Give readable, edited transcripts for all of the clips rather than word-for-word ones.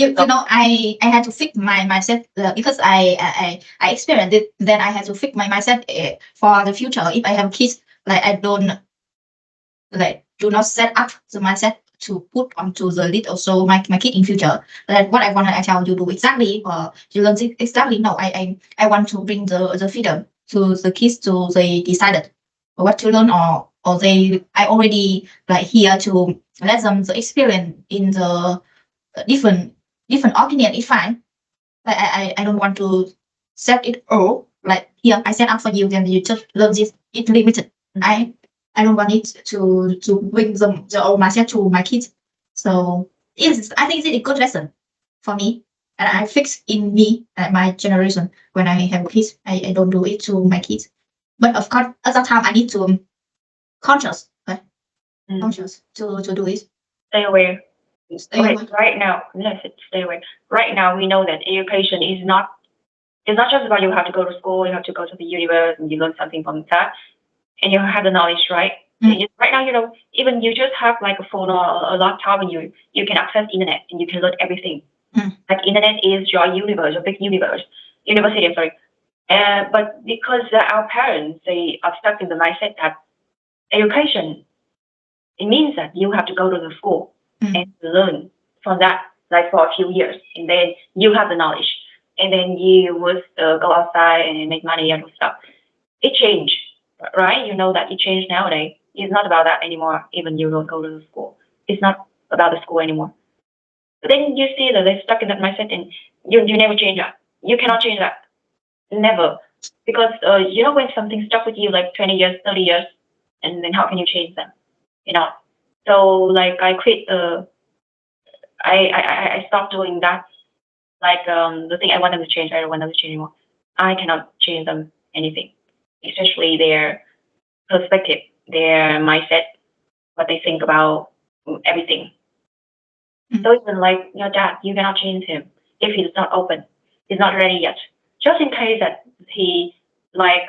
You know, I had to fix my mindset because I experienced it. Then I had to fix my mindset for the future. If I have kids, like I don't like do not set up the mindset to put onto the lid also my kid in future. Like what I want I tell you do exactly or you learn it exactly. No, I want to bring the freedom to the kids to they decided what to learn or they I already like here to let them the experience in the different opinion is fine. Like I don't want to set it all like here I set up for you then you just learn this it's limited. I don't want it to bring the old mindset to my kids. So it's I think it's a good lesson for me. And I fix in me at my generation when I have kids. I don't do it to my kids. But of course at that time I need to conscious, right? Conscious to do it. Stay aware. Stay Okay, away. right now, let's stay away. Right now, we know that education is not, it's not just about you have to go to school, you have to go to the universe and you learn something from that, and you have the knowledge, right? Right now, you know, even you just have like a phone or a laptop and you can access internet and you can learn everything. Like internet is your universe, your big universe, university, I'm sorry. But because our parents, they are stuck in the mindset that education, it means that you have to go to the school and learn from that, like for a few years, and then you have the knowledge, and then you would go outside and make money and stuff. It changed, right? You know that it changed nowadays. It's not about that anymore. Even you don't go to the school, it's not about the school anymore. But then you see that they're stuck in that mindset, and you never change that. You cannot change that, never, because you know when something stuck with you like 20 years, 30 years, and then how can you change them? You know. So like I quit. I stopped doing that. Like the thing I want them to change, I don't want them to change anymore. I cannot change them anything, especially their perspective, their mindset, what they think about everything. So even like your dad, you cannot change him if he's not open, he's not ready yet. Just in case that he like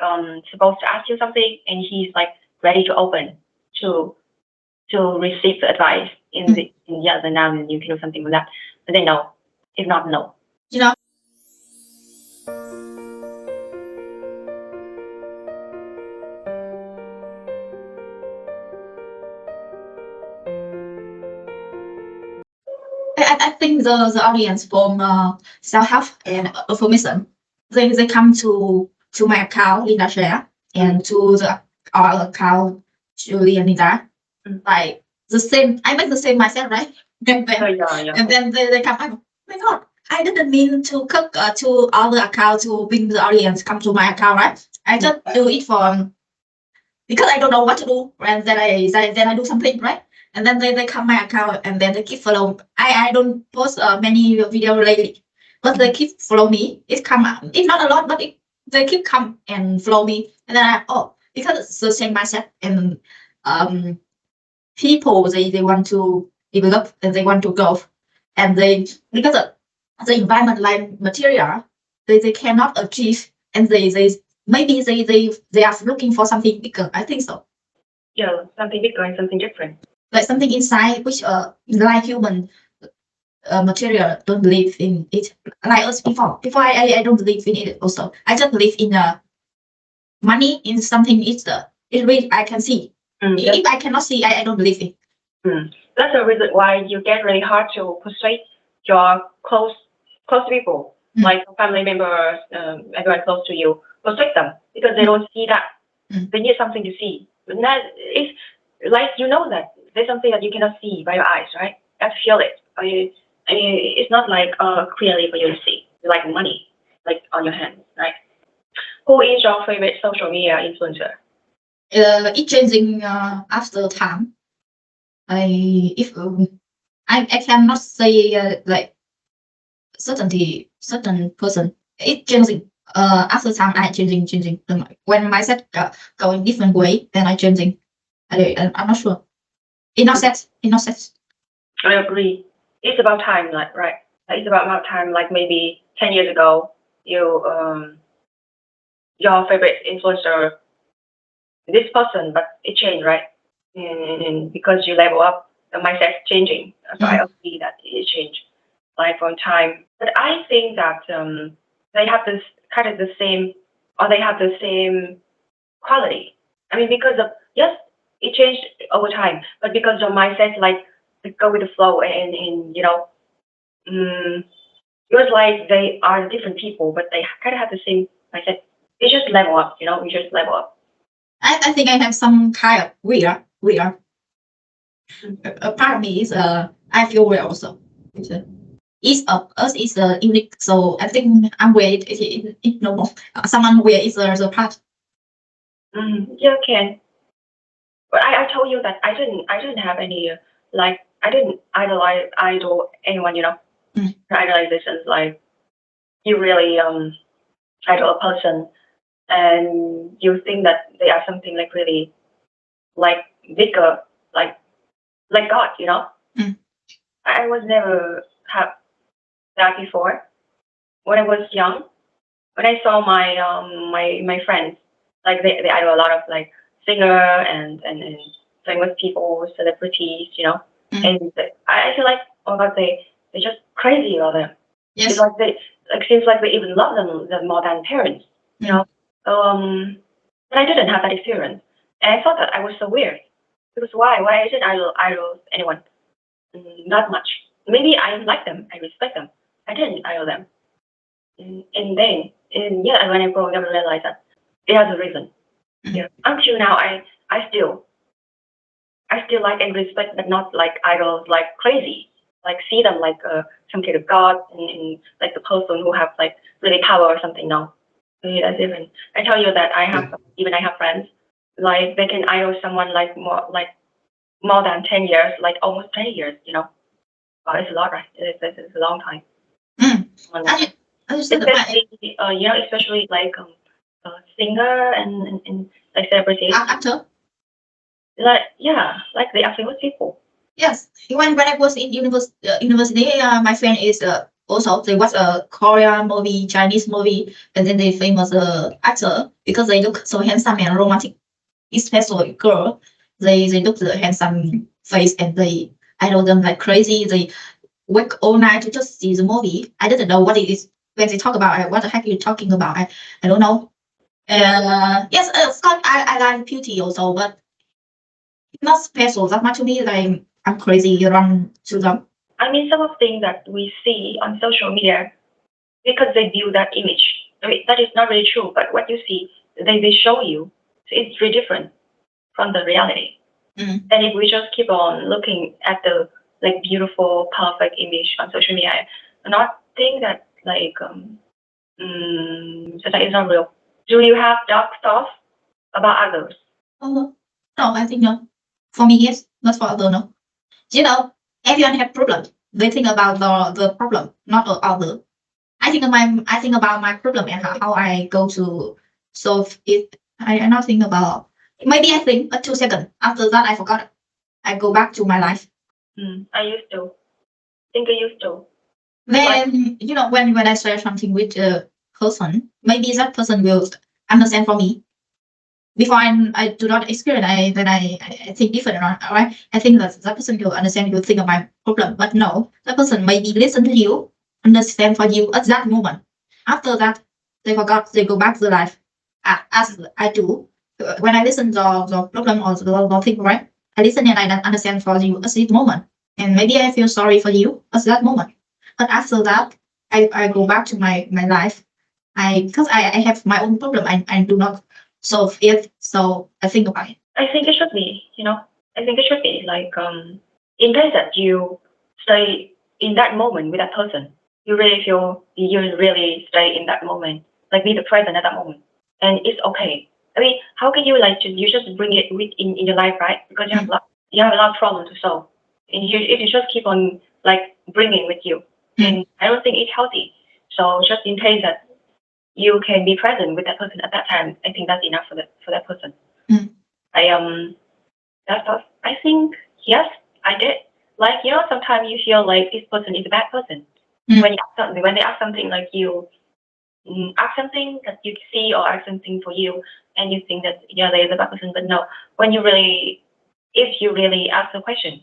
supposed to ask you something and he's like ready to open to receive the advice in yes and now you can do something with that. But then no, if not no. You know. I think the audience from self help and affirmation they come to my account Linda Share and to the our account Julie and Linda like the same. I make the same myself, right? And then and then they come. Oh my god! I didn't mean to cook to other account to bring the audience come to my account, right? I just do it for because I don't know what to do, and then I do something, right? And then they come my account and then they keep follow. I don't post many video lately, but they keep follow me. It come out. It's not a lot, but they keep come and follow me. And then because it's the same mindset and people they want to develop and they want to grow, and they because the environment like material they cannot achieve and they maybe they are looking for something bigger. I think so. Yeah, something bigger and something different. Like something inside which like human material don't believe in it like us before I don't believe in it also. I just believe in money in something it's real I can see. If I cannot see I don't believe it. That's the reason why you get really hard to persuade your close people, like family members, everyone close to you, persuade them because they don't see that. They need something to see. But that is like you know that there's something that you cannot see by your eyes, right? You have to feel it. It's not like clearly for you to see, like money, like on your hands, right? Who is your favorite social media influencer? It changing after time. I cannot say like certain person. It changing. After time I changing. When mindset go in different way, then I changing. I'm not sure. Innocent. I agree. It's about time, like right. It's about time. Like maybe 10 years ago, you your favorite influencer, this person, but it changed, right? And because you level up, the mindset's changing. So I agree that it changed. like on time. But I think that they have this kind of the same, or they have the same quality. I mean, because of yes, it changed over time, but because your mindset like go with the flow and it was like they are different people, but they kind of have the same mindset. You just level up, you just level up. I think I have some kind of weird. A part of me is I feel weird also. Each of us is unique, so I think I'm weird. It's normal. Someone weird is the part. Yeah, can. But I told you that I didn't have any like I didn't idol anyone, Idolization is like you really idol a person and you think that they are something like really like bigger, like God, Mm. I was never have that before. When I was young, when I saw my friends, like they idol a lot of like singer and famous people, celebrities, Mm. and I feel like oh my god they just crazy about them. It's Yes. like they like seems like they even love them more than parents, you know. So but I didn't have that experience, and I thought that I was so weird because why didn't idol anyone? Not much. Maybe I like them, I respect them. I didn't idol them, and then and yeah, when I growing up, I realized that it has a reason. Mhm. Yeah, until now, I still like and respect, but not like idols, like crazy. Like see them like some kind of god and like the person who have like really power or something. No, maybe that's different. I tell you that I have friends like they can idol someone like more than 10 years, like almost 20 years. It's a lot, right? It's a long time. Mm. And, I just said about especially like singer and like celebrities. actor. Like yeah, like they are famous people. Yes, when I was in university, my friend is also they watch a Korean movie, Chinese movie, and then they famous actor because they look so handsome and romantic. Especially girl, they look the handsome face and they idol them like crazy. They work all night to just see the movie. I didn't know what it is when they talk about it. What the heck are you talking about? I don't know. Yes, of course I like beauty also, but not special that much to me. Like I'm crazy around to them. I mean, some of the things that we see on social media because they build that image. I mean, that is not really true, but what you see, they show you, it's really different from the reality. Mm. And if we just keep on looking at the like beautiful, perfect image on social media, not think that like that is not real. Do you have dark thoughts about others? Oh, no, I think no. For me, yes. Not for other, no. You know, everyone have problems. They think about the problem, not the other. I think about my problem and how I go to solve it. I not think about maybe I think but 2 seconds. After that I forgot it. I go back to my life. I used to think I used to. Then when I share something with a person, maybe that person will understand for me. Before I do not experience, I think different, right? I think that person will understand, will think of my problem, but no, that person maybe listen to you, understand for you at that moment. After that, they forgot, they go back to life, as I do. When I listen to the problem or the thing, right? I listen and I understand for you at this moment, and maybe I feel sorry for you at that moment. But after that, I go back to my life. Because I have my own problem. I do not solve it. So I think about it. I think it should be, I think it should be like in case that you stay in that moment with that person, you really feel you really stay in that moment, like be the present at that moment, and it's okay. I mean, how can you like you just bring it with in your life, right? Because you have a lot of problems to solve, and if you just keep on like bringing with you, and I don't think it's healthy. So just in case that you can be present with that person at that time, I think that's enough for that person. I that's tough. I think yes, I did. Like sometimes you feel like this person is a bad person when you ask something. When they ask something like you ask something that you see or ask something for you, and you think that there is a bad person. But no, when you really, if you really ask the question,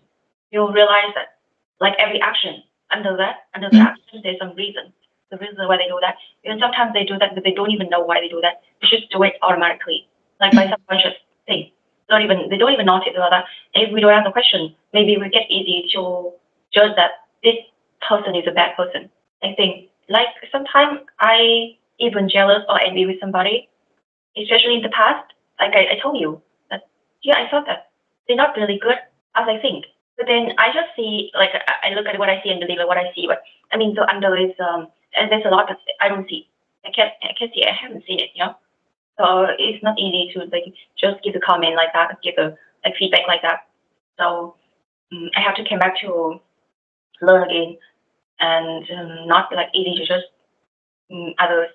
you'll realize that like every action under the action, there's some reason. The reason why they do that. Even sometimes they do that, but they don't even know why they do that. They just do it automatically, like by subconscious thing. They don't even notice about that. If we don't ask the question, maybe we get easy to judge that this person is a bad person. I think, like, sometimes I even jealous or envy with somebody, especially in the past. Like I told you that, yeah, I thought that they're not really good as I think. But then I just see, like, I look at what I see and believe what I see. But I mean, the under is and there's a lot that I don't see. I can't see. I haven't seen it. So it's not easy to like just give a comment like that, give a like feedback like that. So I have to come back to learn again, and not like easy to just others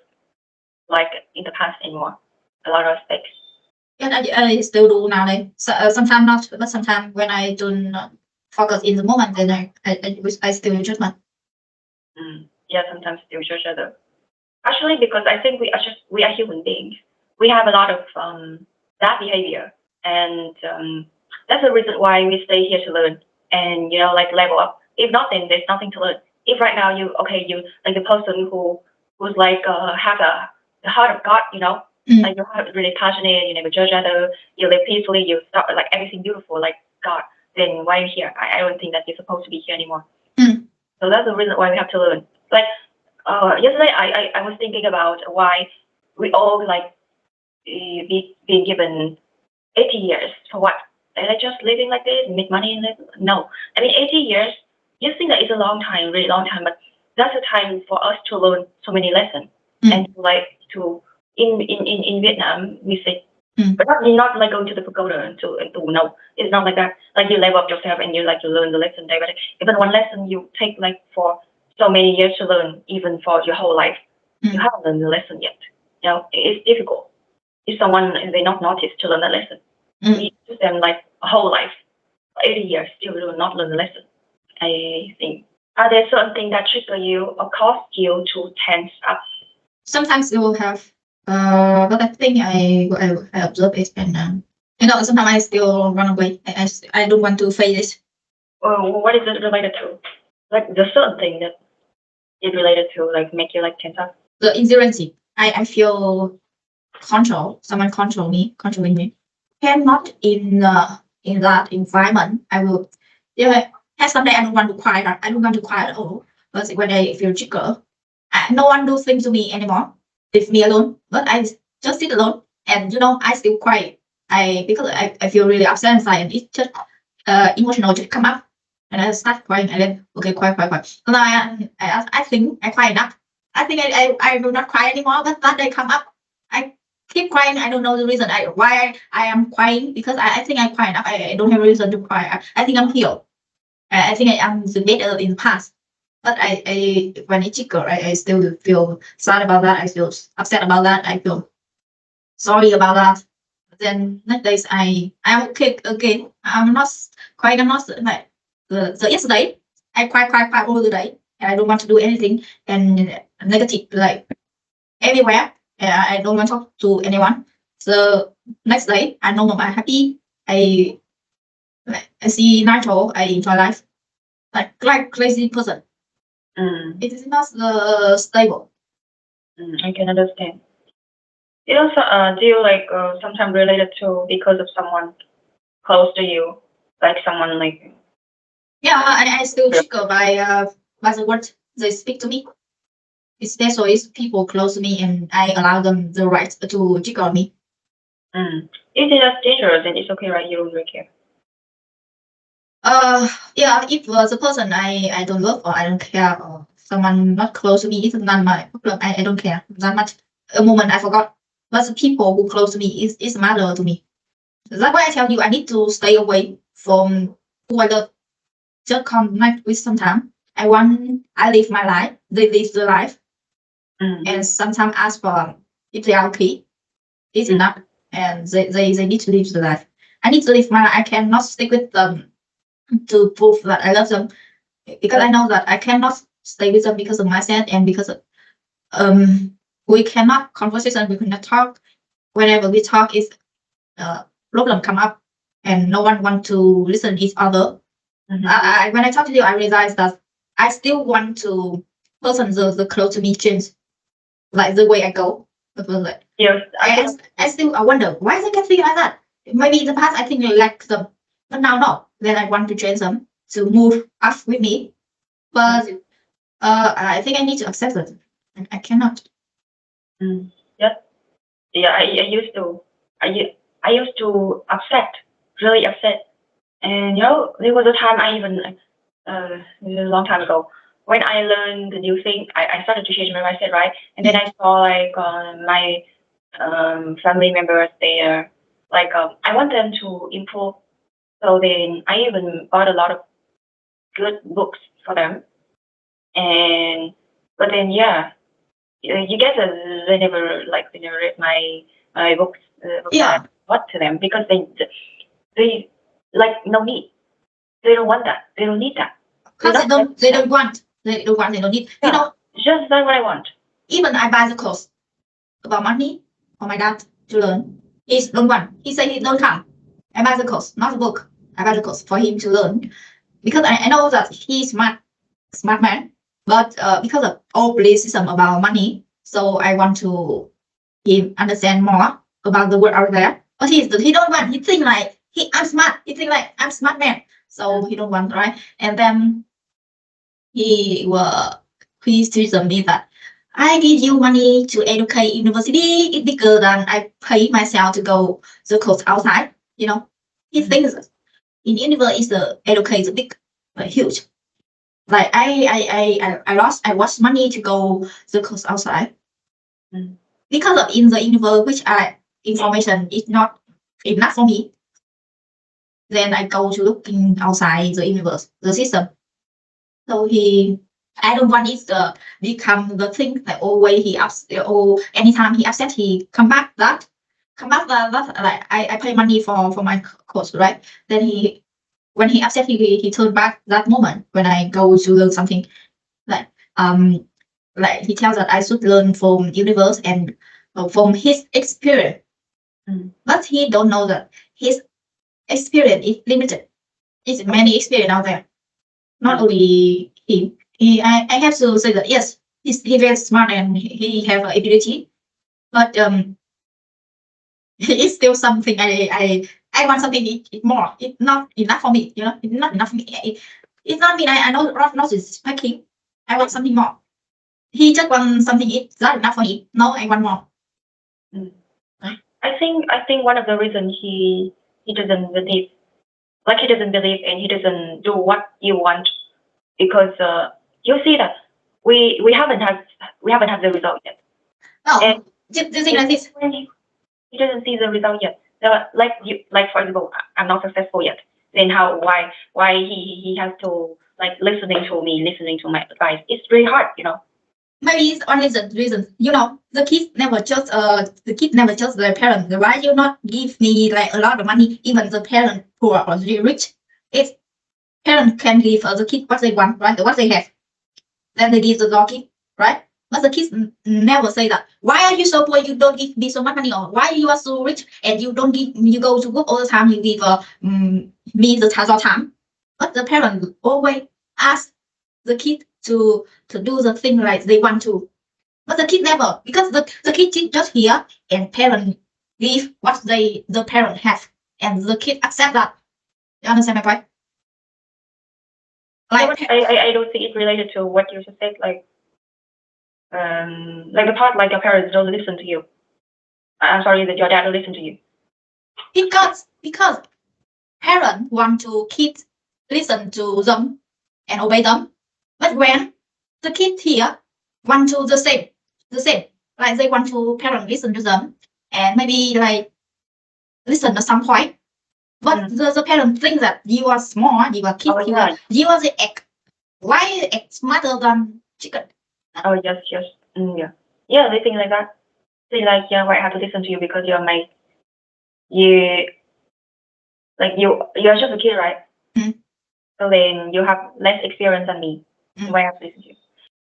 like in the past anymore. A lot of aspects. And I still do now. Like sometimes not, but sometimes when I don't focus in the moment, then I still judgment. Yeah, sometimes still judge other. Actually, because I think we are human beings. We have a lot of bad behavior, and that's the reason why we stay here to learn and like level up. If not, then there's nothing to learn. If right now you like the person who's like have the heart of God, like you're really passionate, you never judge other, you live peacefully, you start like everything beautiful like God. Then why are you here? I don't think that you're supposed to be here anymore. So that's the reason why we have to learn. Like yesterday, I was thinking about why we all like being given 80 years for what? Like just living like this, make money and live? No, I mean 80 years. You think that it's a long time, really long time, but that's a time for us to learn so many lessons and to in Vietnam we say. But not like going to the pagoda and to no, it's not like that. Like you level up yourself and you like to learn the lesson day by day. Even one lesson you take like for so many years to learn, even for your whole life, you haven't learned the lesson yet. It's difficult. If someone they not notice to learn the lesson, you give them like a whole life, 80 years, still will not learn the lesson. I think. Are there certain things that trigger you or cause you to tense up? Sometimes you will have, but I think I observe it and sometimes I still run away. I don't want to face it. What is it related to? Like the certain thing that is related to like make you like tense up? The insecurity. I feel someone controlling me. Cannot in that environment. I will, someday I don't want to cry. I don't want to cry at all. But when I feel triggered, no one do things to me anymore. Leave me alone. But I just sit alone, and I still cry. Because I feel really upset inside, and it just emotional just come up, and I start crying, and then okay, cry. And I think I cry enough. I think I will not cry anymore. But that day come up, I keep crying. I don't know the reason. Why I am crying because I think I cry enough. I don't have a reason to cry. I think I'm healed. I think I am the better in the past. But I when it's trigger, I still feel sad about that. I feel upset about that. I feel sorry about that. But then next days I'm okay again. I'm not crying. I'm not like the yesterday. I cry all the day, and I don't want to do anything and negative like everywhere. I don't want to talk to anyone. So next day, I know I'm happy. I see natural. I enjoy life like crazy person. It is not stable. I can understand. Do you like sometimes related to because of someone close to you, like someone like? Yeah, I still triggered by the word they speak to me. Especially if people close to me and I allow them the right to trigger me. If it's dangerous, then it's okay, right? You don't really care. Yeah, if the person I don't love or I don't care or someone not close to me, it's not my problem. I don't care that much. A moment I forgot. But the people who close to me is matter to me. That's why I tell you I need to stay away from who I love. Just connect with sometime. I live my life. They live their life. And sometimes ask for if they are okay. It's enough. And they need to live their life. I need to live my life. I cannot stick with them to prove that I love them because I know that I cannot stay with them because of myself and because of, we cannot conversation, we cannot talk. Whenever we talk, is problem come up and no one want to listen each other. When I talk to you, I realize that I still want to person the close to me change, like the way I go. Like, Yes, I still I wonder why they can think like that. Maybe in the past I think like them, but now no. Then I want to change them to move up with me. But I think I need to accept it. I cannot. Yes. Yeah, I used to, I used to upset, really upset. And there was a time I even, this is a long time ago, when I learned the new thing, I started to change my mindset, right? And then I saw like my family members, they are like, I want them to improve. So then I even bought a lot of good books for them. And, but then, yeah, you guess they never read my books, books that I bought to them because they like no need. They don't want that. They don't need that. Because they don't want. They don't need. Yeah, just not what I want. Even I buy the course about money for my dad to learn. He don't want. He said he don't come. I buy the course, not the book. I buy the course for him to learn because I know that he's smart man, but because of all belief system about money, so I want to him understand more about the world out there. But he don't want. He think like I'm smart. He think like I'm smart man, so he don't want, right? And then he teach me that I give you money to educate university. It's bigger than I pay myself to go the course outside. He thinks in universe is the educate big, huge. Like I lost money to go the course outside because of in the universe which information is not enough for me. Then I go to looking outside the universe, the system. So I don't want it to become the thing that always he upset or anytime he upset he come back that like I pay money for my course, right? Then when he upset he turn back that moment when I go to learn something like like he tells that I should learn from universe and from his experience. But he don't know that his experience is limited. It's many experience out there, not only him. I have to say that yes, he very smart and he have ability, but it's still something I want something more. It's not enough for me. It's not enough for me. It's not mean I know not is packing. I want something more. He just want something. It's not enough for him. No, I want more. I think one of the reasons he doesn't believe, like he doesn't believe and he doesn't do what you want, because you see that we haven't had the result yet. Oh, and do you think like this? He doesn't see the result yet. Like for example, I'm not successful yet. Then why he has to like listening to my advice? It's really hard. Maybe it's only the reason. The kids never just their parents. Why you not give me like a lot of money? Even the parent poor or really rich, if parents can give the kid what they want, right? What they have, then they give the dog kid, right? But the kids never say that. Why are you so poor? You don't give me so much money, or why you are so rich and you don't give? You go to work all the time. You give me the time. But the parent always ask the kid to do the thing like they want to. But the kid never, because the kid just here and parent give what the parent have, and the kid accept that. You understand my point? Like I don't think it's related to what you just said, like the part like your parents don't listen to you. I'm sorry that your dad don't listen to you. Because parents want to kids listen to them and obey them. But when the kids here want to the same, like they want to parents listen to them and maybe like listen at some point. But the parents think that you are smart, you are kid, you are the egg. Why egg smarter than chicken? Oh yes, yeah. They think like that. They like why I have to listen to you because you're you you're just a kid, right? So then you have less experience than me. Why I have to listen to you?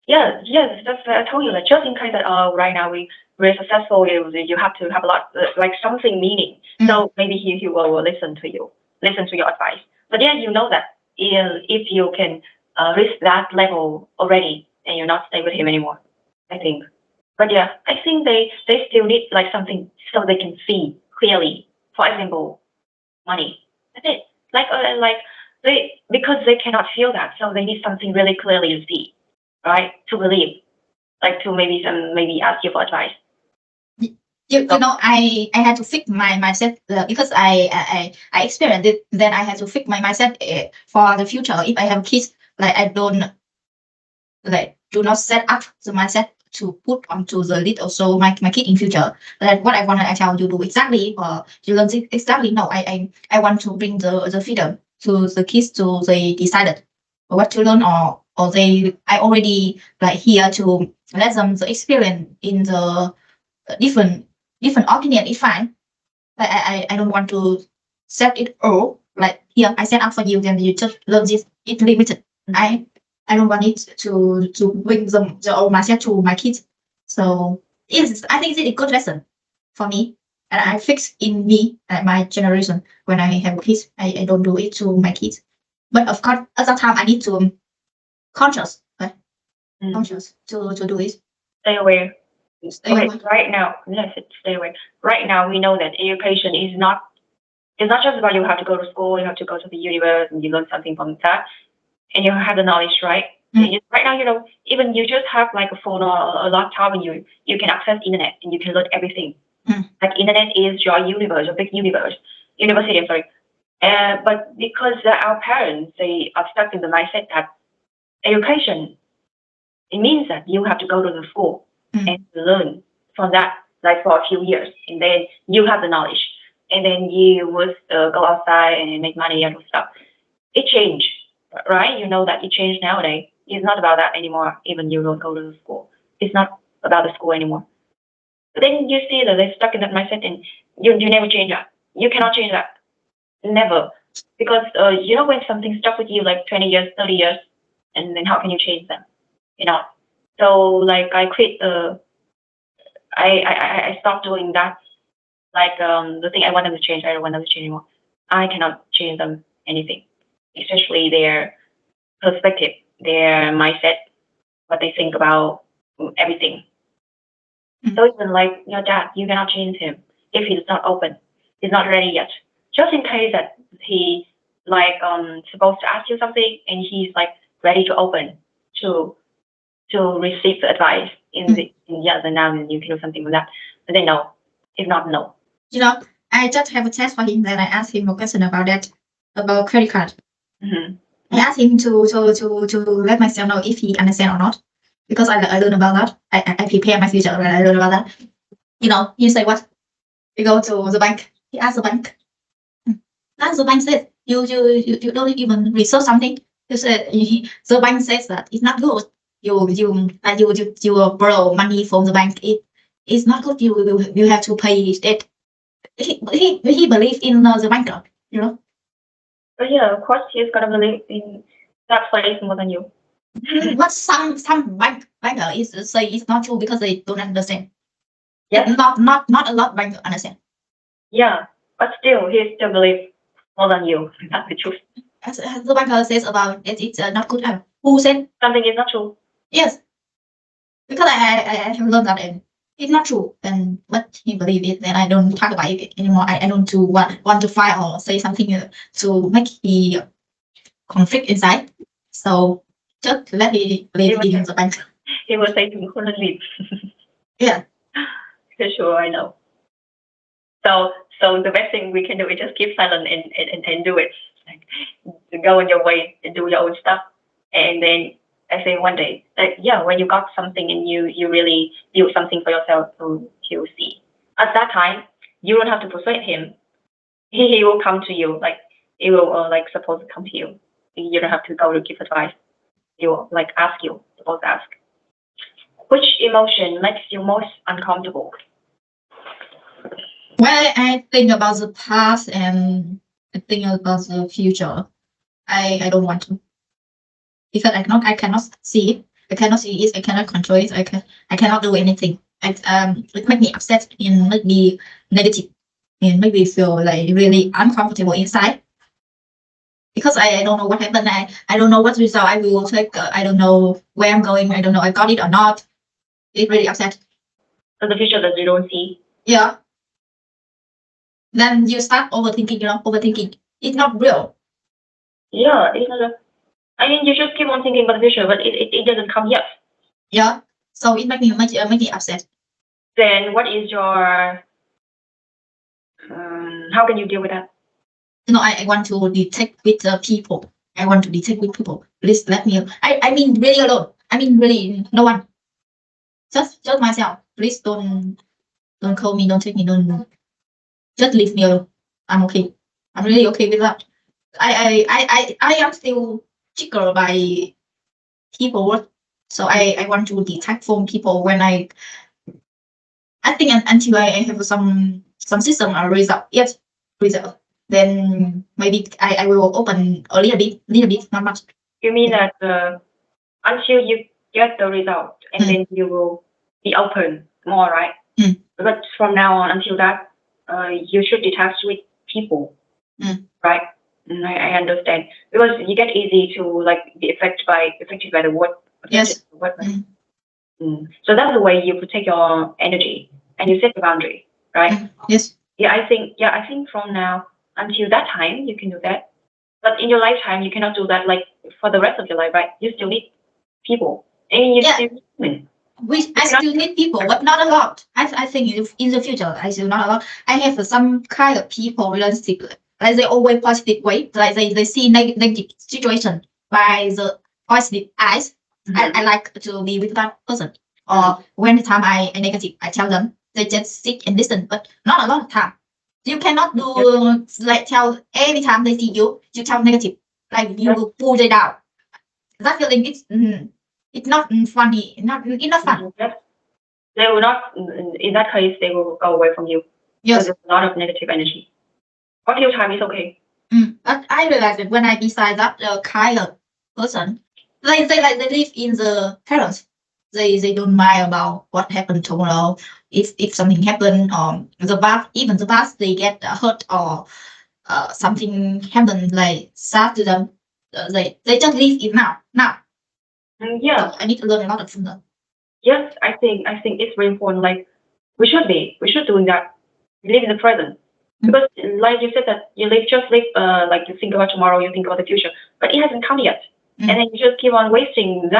Yes, that's what I told you. Like just in case that right now we're successful, you have to have a lot like something meaning. So maybe he will listen to you, listen to your advice. But yeah, you know that if you can reach that level already, and you're not stay with him anymore. I think. But yeah, I think they still need like something so they can see clearly. For example, money. That's it. Like they because they cannot feel that, so they need something really clearly to see, right? To believe, like to maybe ask you for advice. You know, I had to fix my mindset because I experienced it. Then I had to fix my mindset for the future. If I have kids, like I don't like do not set up the mindset to put onto the lid also my kid in future. Like what I want I tell you do exactly or you learn it exactly. No, I want to bring the freedom to the kids to they decided what to learn or they I already like here to let them the experience in the different opinion is fine. Like I don't want to set it all. Like here I set up for you, then you just learn this. It's limited. I don't want it to bring the old mindset to my kids. So it's I think it's a good lesson for me. And I fix in me at my generation when I have kids. I don't do it to my kids. But of course at that time I need to conscious, right? Conscious to do it. Stay aware. Stay Okay, aware. right now, let's stay away. Right now, we know that education is not it's not just about you have to go to school, you have to go to the universe, and you learn something from that, and you have the knowledge, right? Right now, even you just have like a phone or a laptop, and you can access internet and you can learn everything. Like internet is your universe, your big universe, university. I'm sorry. But because our parents they are stuck in the mindset that education it means that you have to go to the school and learn from that like for a few years, and then you have the knowledge, and then you would go outside and make money and stuff. It changed, right? You know that it changed nowadays. It's not about that anymore. Even you don't go to the school, it's not about the school anymore. But then you see that they're stuck in that mindset, and you never change that. You cannot change that, never, because when something stuck with you like 20 years, 30 years, and then how can you change them? You know. So like I quit. I stopped doing that. Like the thing I want them to change, I don't want them to change anymore. I cannot change them anything, especially their perspective, their mindset, what they think about everything. So even like your dad, you cannot change him if he's not open, he's not ready yet. Just in case that he like supposed to ask you something and he's like ready to open to receive the advice in yes and now, and you can do something with that. But then no, if not no. You know, I just have a test for him. Then I asked him a question about that, about credit card. I asked him to let myself know if he understand or not, because I learn about that. I prepare my future when I learn about that. You say what? You go to the bank. You ask the bank. That's the bank says you don't even research something. You said the bank says that it's not good. You borrow money from the bank. It's not good. You have to pay it. He believes in the banker. But yeah, of course he's gonna believe in that place more than you. But some banker is say it's not true because they don't understand. Yeah, not a lot of banker understand. Yeah, but still he still believes more than you. That's the truth. As the banker says about it's not good. Who said something is not true? Yes, because I have learned that and it's not true. And but he believe it, then I don't talk about it anymore. I don't to want to fight or say something to make he conflict inside. So just let he believe in the bank. He will say you couldn't leave. Yeah, for sure, I know. So the best thing we can do is just keep silent and do it. Like go on your way and do your own stuff. And then I say one day, like yeah, when you got something and you really build something for yourself, he will see. At that time, you don't have to persuade him. He will come to you. Like he will like supposed to come to you. You don't have to go to give advice. He will like ask you. Suppose ask. Which emotion makes you most uncomfortable? Well, I think about the past and I think about the future. I don't want to because I cannot see it. I cannot see it. I cannot control it. I cannot do anything. It make me upset and make me negative and make me feel like really uncomfortable inside. because I don't know what happened. I don't know what result I will take. I don't know where I'm going. I don't know I got it or not. It really upset. So the future that you don't see. Yeah. Then you start overthinking. Overthinking. It's not real. Yeah, it's not. I mean, you just keep on thinking about the future, but it doesn't come yet. Yeah. So it makes me upset. Then what is your how can you deal with that? I want to detect with people. I want to detect with people. Please let me. I mean really alone. I mean really no one. Just myself. Please don't call me. Don't take me. Don't just leave me alone. I'm okay. I'm really okay with that. I am still triggered by people. So I want to detect from people when I think until I have some system or result. Yes, result. Then maybe I will open a little bit, not much. You mean that until you get the result, and then you will be open more, right? But from now on until that, you should detach with people, right? I understand, because you get easy to like be affected by the word. Yes. So that's the way you protect your energy and you set the boundary, right? Yes. Yeah, I think from now until that time you can do that. But in your lifetime you cannot do that like for the rest of your life, right? You still need people. And you still need women. I still need people, but not a lot. I think in the future, I still not a lot. I have some kind of people relationship, like they always positive way, like they see negative situation by the positive eyes. I like to be with that person. Or when the time I negative, I tell them they just sit and listen, but not a lot of time. You cannot do like tell every time they see you tell negative, like you will pull them down. That feeling is it's not funny, it's not fun. They will not. In that case, they will go away from you. Yes. So there's a lot of negative energy. What your time is okay. But I realized that when I decide that kind of person, they live in the parents. They don't mind about what happened tomorrow. If something happened, even the past, they get hurt or something happened like sad to them. They just live in now. Yeah. So I need to learn a lot from them. Yes, I think it's very important. Like we should doing that. Live in the present. Because like you said that you just live like you think about tomorrow, you think about the future, but it hasn't come yet. And then you just keep on wasting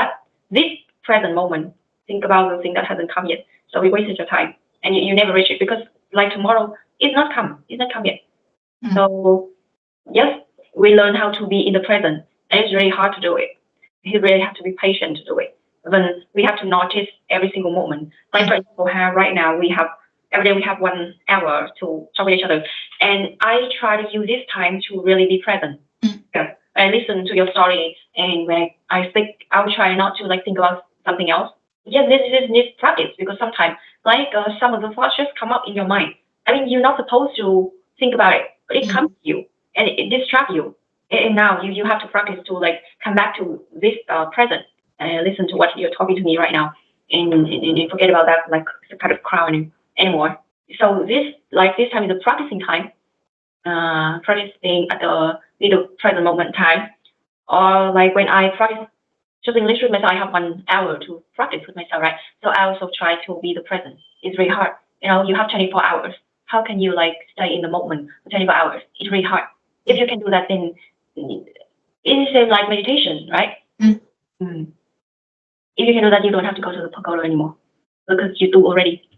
this present moment. Think about the thing that hasn't come yet. So we wasted your time and you never reach it because like tomorrow it's not come yet. So yes, we learn how to be in the present, and it's really hard to do it. You really have to be patient to do it. Then we have to notice every single moment. Like for example, how right now every day we have 1 hour to talk with each other, and I try to use this time to really be present. Yeah. I listen to your story, and when I speak, I'll try not to like think about something else. Yes, this needs practice because sometimes like some of the thoughts just come up in your mind. I mean, you're not supposed to think about it, but it comes to you and it distracts you. And now you have to practice to like come back to this present and listen to what you're talking to me right now, and forget about that like it's kind of crowd anymore. So this time is a practicing time, practicing at the little present moment time, or like when I practice just English with myself, I have 1 hour to practice with myself, right? So I also try to be the present. It's really hard. You have 24 hours. How can you like stay in the moment for 24 hours? It's really hard. If you can do that, then it is like meditation, right? If you can do that, you don't have to go to the pagoda anymore because you do already.